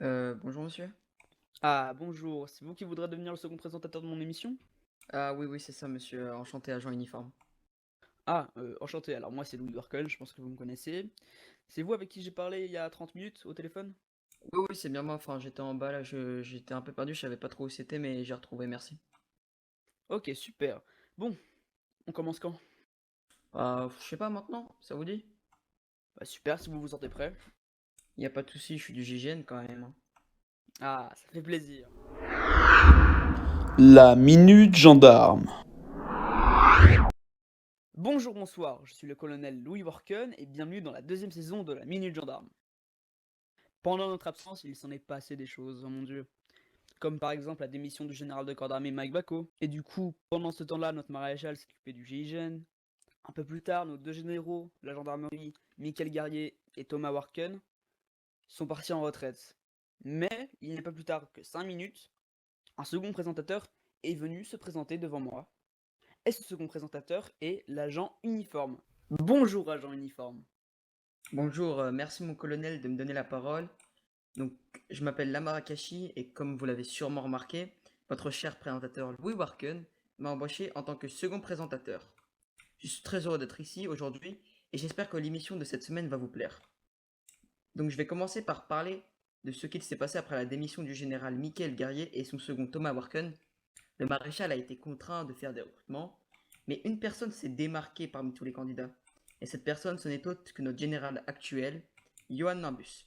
Bonjour monsieur. Ah, bonjour, c'est vous qui voudrez devenir le second présentateur de mon émission? Ah oui, oui, c'est ça monsieur, enchanté agent uniforme. Ah, enchanté, alors moi c'est Louis Workel, je pense que vous me connaissez. C'est vous avec qui j'ai parlé il y a 30 minutes au téléphone? Oui, oui, c'est bien moi, enfin j'étais en bas là, j'étais un peu perdu, je savais pas trop où c'était, mais j'ai retrouvé, merci. Ok, super. Bon, on commence quand? Je sais pas maintenant, ça vous dit? Bah super, si vous vous sentez prêt. Y a pas de souci, je suis du GIGN quand même, hein. Ah, ça fait plaisir. La minute gendarme. Bonjour, bonsoir, je suis le colonel Louis Worken et bienvenue dans la deuxième saison de la Minute Gendarme. Pendant notre absence, il s'en est passé des choses, oh mon dieu. Comme par exemple la démission du général de corps d'armée Mike Bacco. Et du coup, pendant ce temps-là, notre maréchal s'occupait du GIGN. Un peu plus tard, nos deux généraux, la gendarmerie, Michael Guerrier et Thomas Warken, sont partis en retraite. Mais il n'y a pas plus tard que 5 minutes, un second présentateur est venu se présenter devant moi. Et ce second présentateur est l'agent uniforme. Bonjour agent uniforme. Bonjour, merci mon colonel de me donner la parole. Donc, je m'appelle Lamar Akashi et comme vous l'avez sûrement remarqué, votre cher présentateur Louis Warken m'a embauché en tant que second présentateur. Je suis très heureux d'être ici aujourd'hui et j'espère que l'émission de cette semaine va vous plaire. Donc je vais commencer par parler de ce qu'il s'est passé après la démission du général Michael Guerrier et son second Thomas Warken. Le maréchal a été contraint de faire des recrutements, mais une personne s'est démarquée parmi tous les candidats. Et cette personne, ce n'est autre que notre général actuel, Johan Nimbus.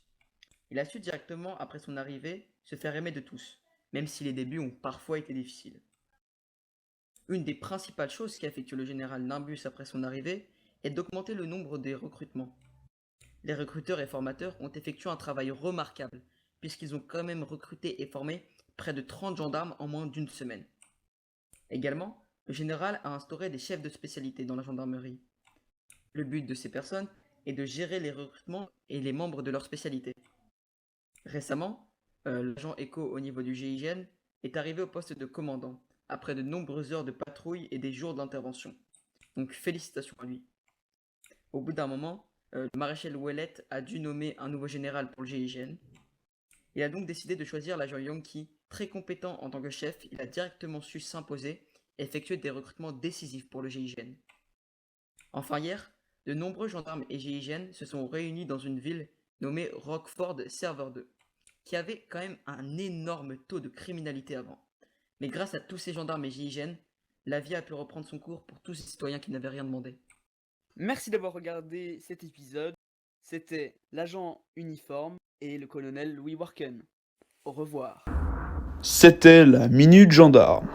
Il a su directement, après son arrivée, se faire aimer de tous, même si les débuts ont parfois été difficiles. Une des principales choses qui a effectué le général Nimbus après son arrivée est d'augmenter le nombre des recrutements. Les recruteurs et formateurs ont effectué un travail remarquable, puisqu'ils ont quand même recruté et formé près de 30 gendarmes en moins d'une semaine. Également, le général a instauré des chefs de spécialité dans la gendarmerie. Le but de ces personnes est de gérer les recrutements et les membres de leur spécialité. Récemment, l'agent ECHO au niveau du GIGN est arrivé au poste de commandant, après de nombreuses heures de patrouille et des jours d'intervention. Donc félicitations à lui. Au bout d'un moment, le maréchal Ouellet a dû nommer un nouveau général pour le GIGN. Il a donc décidé de choisir l'agent Yankee, très compétent en tant que chef, il a directement su s'imposer et effectuer des recrutements décisifs pour le GIGN. Enfin hier, de nombreux gendarmes et GIGN se sont réunis dans une ville nommée Rockford Server 2, qui avait quand même un énorme taux de criminalité avant. Mais grâce à tous ces gendarmes et GIGN, la vie a pu reprendre son cours pour tous ces citoyens qui n'avaient rien demandé. Merci d'avoir regardé cet épisode. C'était l'agent uniforme et le colonel Louis Warken. Au revoir. C'était la minute gendarme.